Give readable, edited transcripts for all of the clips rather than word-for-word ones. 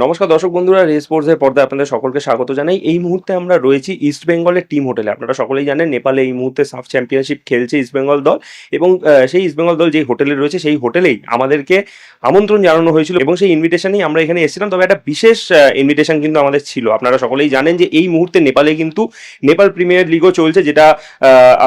নমস্কার দর্শক বন্ধুরা, রেস স্পোর্টসের পর্দায় আপনাদের সকলকে স্বাগত জানাই। এই মুহূর্তে আমরা রয়েছি ইস্ট বেঙ্গলের টিম হোটেলে। আপনারা সকলেই জানেন নেপালে এই মুহূর্তে সাফ চ্যাম্পিয়নশিপ খেলছে ইস্ট বেঙ্গল দল, এবং সেই ইস্ট বেঙ্গল দল যেই হোটেলে রয়েছে সেই হোটেলেই আমাদেরকে আমন্ত্রণ জানানো হয়েছিল এবং সেই ইনভিটেশনেই আমরা এখানে এসেছিলাম। তবে একটা বিশেষ ইনভিটেশন কিন্তু আমাদের ছিল। আপনারা সকলেই জানেন যে এই মুহূর্তে নেপালে কিন্তু নেপাল প্রিমিয়ার লিগও চলছে, যেটা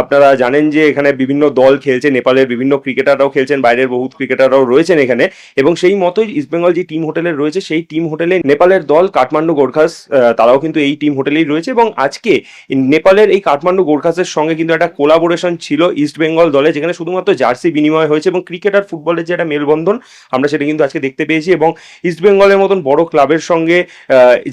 আপনারা জানেন যে এখানে বিভিন্ন দল খেলছে, নেপালের বিভিন্ন ক্রিকেটাররাও খেলছেন, বাইরের বহুত ক্রিকেটাররাও রয়েছেন এখানে। এবং সেই মতোই ইস্ট বেঙ্গল যে টিম হোটেলে রয়েছে সেই টিম হোটেলে নেপালের দল কাঠমান্ডু গোর্খাস, তারাও কিন্তু এই টিম হোটেলেই রয়েছে। এবং আজকে নেপালের এই কাঠমান্ডু গোর্খাসের সঙ্গে কিন্তু একটা কোলাবোরেশন ছিল ইস্ট বেঙ্গল দলে, যেখানে শুধুমাত্র জার্সি বিনিময় হয়েছে এবং ক্রিকেট আর ফুটবলের যে একটা মেলবন্ধন আমরা সেটা কিন্তু আজকে দেখতে পেয়েছি। এবং ইস্ট বেঙ্গলের মতন বড় ক্লাবের সঙ্গে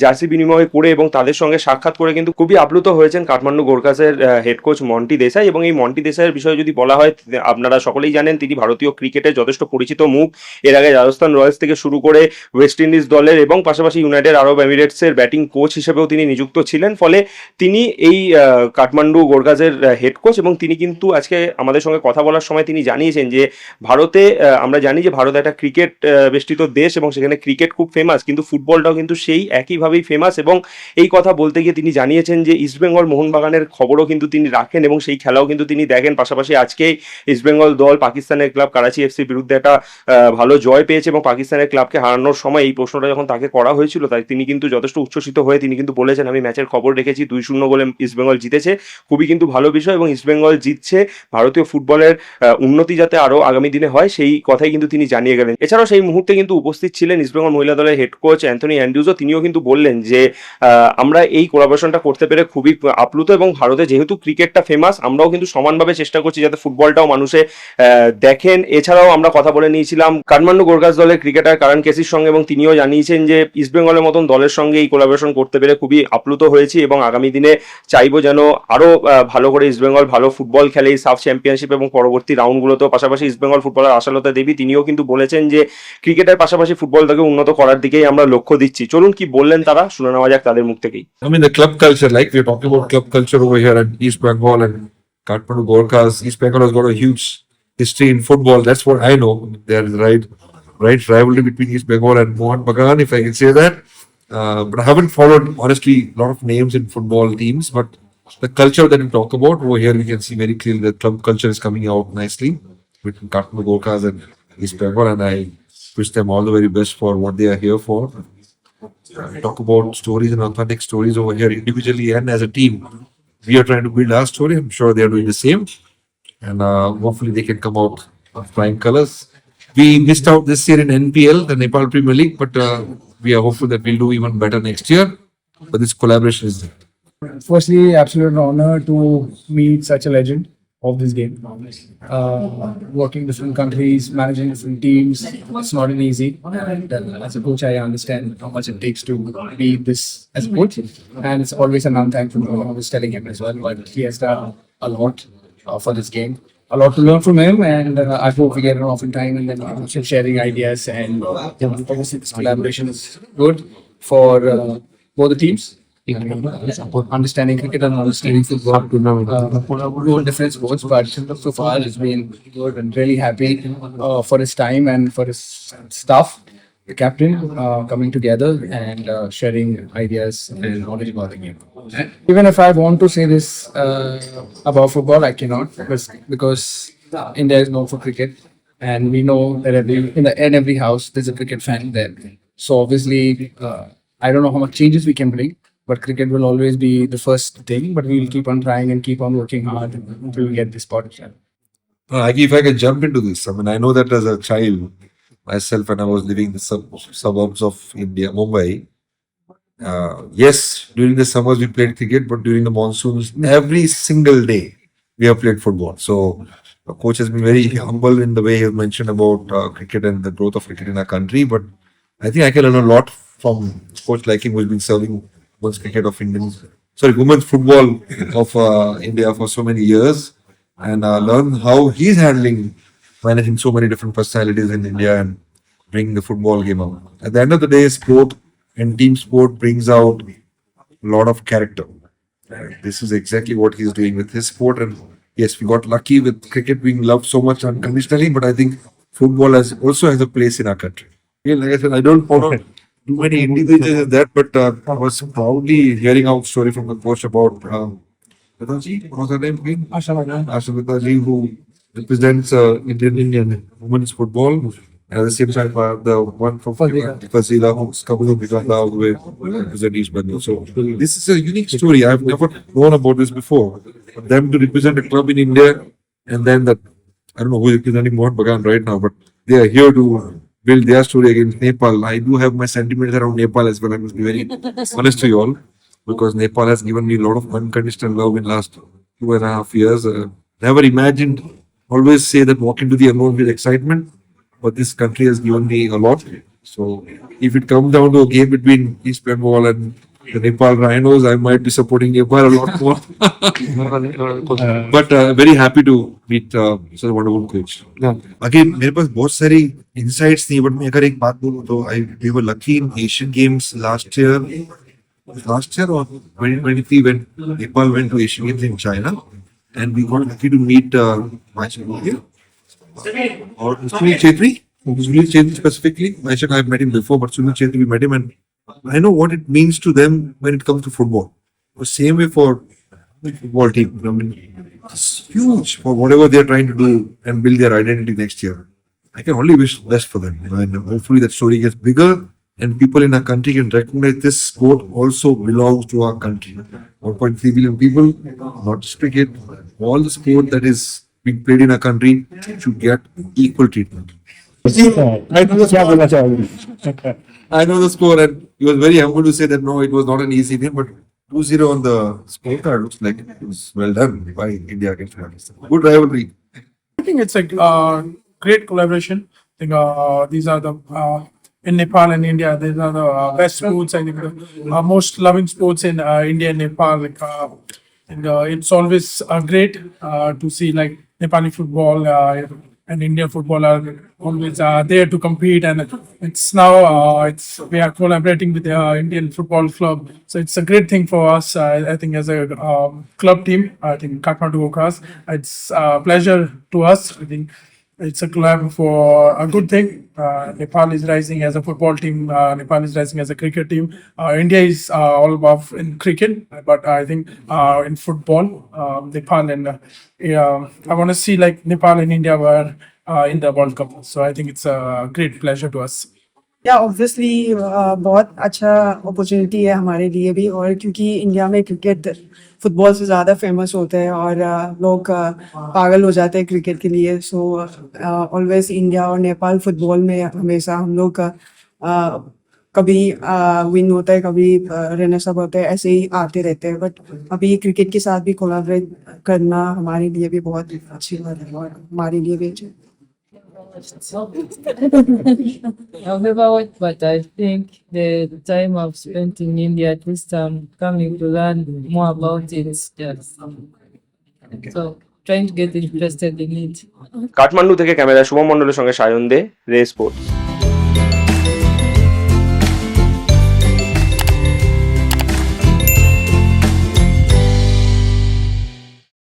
জার্সি বিনিময় করে এবং তাদের সঙ্গে সাক্ষাৎ করে কিন্তু খুবই আপ্লুত হয়েছেন কাঠমান্ডু গোর্খাসের হেড কোচ মন্টি দেসাই। এবং এই মন্টি দেসাইয়ের বিষয়ে যদি বলা হয়, আপনারা সকলেই জানেন তিনি ভারতীয় ক্রিকেটের যথেষ্ট পরিচিত মুখ। এর আগে রাজস্থান রয়্যালস থেকে শুরু করে ওয়েস্ট ইন্ডিজ দলের এবং পাশাপাশি ইউনাইটেড আরব এমিরেটসের ব্যাটিং কোচ হিসেবেও তিনি নিযুক্ত ছিলেন। ফলে তিনি এই কাঠমান্ডু গোর্খাসের হেড কোচ, এবং তিনি কিন্তু আজকে আমাদের সঙ্গে কথা বলার সময় তিনি জানিয়েছেন যে ভারতে, আমরা জানি যে ভারত একটা ক্রিকেট বেষ্টিত দেশ এবং সেখানে ক্রিকেট খুব ফেমাস, কিন্তু ফুটবলটাও কিন্তু সেই একইভাবেই ফেমাস। এবং এই কথা বলতে গিয়ে তিনি জানিয়েছেন যে ইস্টবেঙ্গল মোহনবাগানের খবরও কিন্তু তিনি রাখেন এবং সেই খেলাও কিন্তু তিনি দেখেন। পাশাপাশি আজকে ইস্টবেঙ্গল দল পাকিস্তানের ক্লাব করাচি এফসির বিরুদ্ধে একটা ভালো জয় পেয়েছে এবং পাকিস্তানের ক্লাবকে হারানোর সময় এই প্রশ্নটা যখন তাকে করা হয়েছিল, তাই তিনি কিন্তু যথেষ্ট উচ্ছ্বসিত হয়ে তিনি কিন্তু বলেছেন, আমি ম্যাচের খবর রেখেছি, 2-0 গোলে ইস্টবেঙ্গল জিতেছে, খুবই কিন্তু ভালো বিষয় এবং ইস্টবেঙ্গল জিতছে, ভারতীয় ফুটবলের উন্নতি যাতে আরও আগামী দিনে হয় সেই কথাই কিন্তু তিনি জানিয়ে গেলেন। এছাড়াও সেই মুহূর্তে কিন্তু উপস্থিত ছিলেন ইস্টবেঙ্গল মহিলা দলের হেড কোচ অ্যান্থনি অ্যান্ড্রুজও। তিনিও কিন্তু বললেন যে আমরা এই কোলাবোরেশনটা করতে পেরে খুবই আপ্লুত, এবং ভারতে যেহেতু ক্রিকেটটা ফেমাস আমরাও কিন্তু সমানভাবে চেষ্টা করছি যাতে ফুটবলটাও মানুষে দেখেন। এছাড়াও আমরা কথা বলে নিয়েছিলাম কাঠমান্ডু গোর্খাস দলের ক্রিকেটার কারণ কেসির সঙ্গে, এবং তিনিও জানিয়েছেন যে ইস্টবেঙ্গলের মতন দলের সঙ্গে এই কোলাবোরেশন করতে পেরে খুবই আপ্লুত হয়েছি এবং আগামী দিনে চাইবো যেন আরও ভালো করে ইস্টবেঙ্গল ভালো ফুটবল খেলে এই সাফ চ্যাম্পিয়নশিপ এবং পরবর্তী রাউন্ডগুলোতেও। পাশাপাশি ইস্টবেঙ্গল ফুটবলার আশালতা দেবী তিনিও কিন্তু বলেছেন যে ক্রিকেটের পাশাপাশি ফুটবলটাকে উন্নত করার দিকেই আমরা লক্ষ্য দিচ্ছি। চলুন কি বললেন তারা, শুনে নেওয়া যাক তাদের মুখ থেকেই। I mean, the club culture, like we're talking about club culture over here at East Bengal and Kathmandu Gorkhas. East Bengal has got a huge history in football. That's what I know. There is right rivalry between East Bengal and Mohan Bagan, if I can say that. But I haven't followed, honestly, a lot of names in football teams. But the culture that we talk about over here, we can see very clearly that club culture is coming out nicely between Kathmandu Gorkhas and East Bengal. And I wish them all the very best for what they are here for. Talk about stories and authentic stories over here individually and as a team. We are trying to build our story. I'm sure they are doing the same, and hopefully they can come out of flying colors. We missed out this year in NPL, the Nepal Premier League, but we are hopeful that we'll do even better next year. But this collaboration is there. Firstly, absolute honor to meet such a legend of this game. Working different countries, managing different teams, it's not an easy. And as a coach, I understand how much it takes to be this as a coach. And it's always an unthankful. I was telling him as well, but he has done a lot for this game. A lot to learn from him, and I hope we get it off in time and then keep sharing ideas. And obviously, this collaboration is good for both the teams. Understanding cricket and understanding football, go in different sports, but so far it's been good and really happy for his time and for his staff, the captain coming together and sharing ideas and knowledge about the game. Even if I want to say this about football, I cannot because India is known for cricket, and we know that in every house there's a cricket fan there. So obviously, I don't know how much changes we can bring. But cricket will always be the first thing. But we will keep on trying and keep on working hard until we get this spot. If I can jump into this, I mean, I know that as a child, myself, when I was living in the suburbs of India, Mumbai. Yes, during the summers we played cricket, but during the monsoons, every single day we have played football. So the coach has been very humble in the way he has mentioned about cricket and the growth of cricket in our country. But I think I can learn a lot from coach like him, who's been serving women's football of India for so many years, and learn how he's managing so many different personalities in India and bringing the football game out. At the end of the day, sport and team sport brings out a lot of character. This is exactly what he's doing with his sport. And yes, we got lucky with cricket being loved so much unconditionally, but I think football also has a place in our country. Yeah, like I said, I don't follow too many individuals in that, but I was proudly hearing out story from the coach about Pitaji, what was her name again? Asha Pitaji, who represents Indian women's football. And at the same time, the one from Fazila, who's coming from Uganda all the way to represent East Bengal. So this is a unique story. I've never known about this before. For them to represent a club in India, and then that, I don't know who is representing Mohan Bagan right now, but they are here to build their story against Nepal. I do have my sentiments around Nepal as well. I must be very honest to you all, because Nepal has given me a lot of unconditional love in last 2.5 years. Never imagined, always say that walk into the unknown with excitement, but this country has given me a lot. So if it comes down to a game between East Bengal and the Nepal Rhinos, I might be supporting Nepal a lot more. But very happy to meet such a wonderful coach. Again, मेरे पास बहुत सारी insights थी, but मैं अगर एक बात बोलूँ तो we were lucky in Asian Games last year or 2023 when Nepal went to Asian Games in China, and we got lucky to meet or Sunil Chetri specifically. I've met him before, but Sunil Chetri, we met him, and I know what it means to them when it comes to football. The same way for the football team. I mean, it's huge for whatever they're trying to do and build their identity next year. I can only wish best for them. And hopefully that story gets bigger and people in our country can recognize this sport also belongs to our country. 1.3 billion people, not just cricket, all the sport that is being played in our country should get equal treatment. I know the score, and he was very humble to say that no, it was not an easy game, but 2-0 on the scorecard looks like it was well done by India against Pakistan. Good rivalry. I think it's a great collaboration. I think these are the in Nepal and India, these are the best sports. I think the most loving sports in India and Nepal. Like, and it's always great to see like Nepali football and Indian football are always there to compete, and it's now we are collaborating with the Indian football club, so it's a great thing for us. I think as a club team, I think Kathmandu Gorkhas, it's a pleasure to us. I think it's a collab for a good thing. Nepal is rising as a football team. Nepal is rising as a cricket team. India is all above in cricket, but I think in football, Nepal and I want to see like Nepal and India were in the World Cup. So I think it's a great pleasure to us. या obviously बहुत अच्छा opportunity है हमारे लिए भी, और क्योंकि India में क्रिकेट फुटबॉल से ज़्यादा फेमस होता है और लोग पागल हो जाते हैं क्रिकेट के लिए. सो ऑलवेज इंडिया और नेपाल फुटबॉल में हमेशा हम लोग का कभी विन होता है, कभी रनर्स अप होता है, ऐसे ही आते रहते हैं. बट अभी क्रिकेट के साथ भी कोलैबोरेट करना हमारे लिए भी बहुत अच्छी बात है और हमारे लिए भी अच्छी. I've never watched, but I think the time I've spent in India, at least I'm coming to learn more about it. Yes. So trying to get interested in it. Kathmandu থেকে ক্যামেরা শুভম মণ্ডলের সঙ্গে সায়ন দে, রে স্পোর্টস।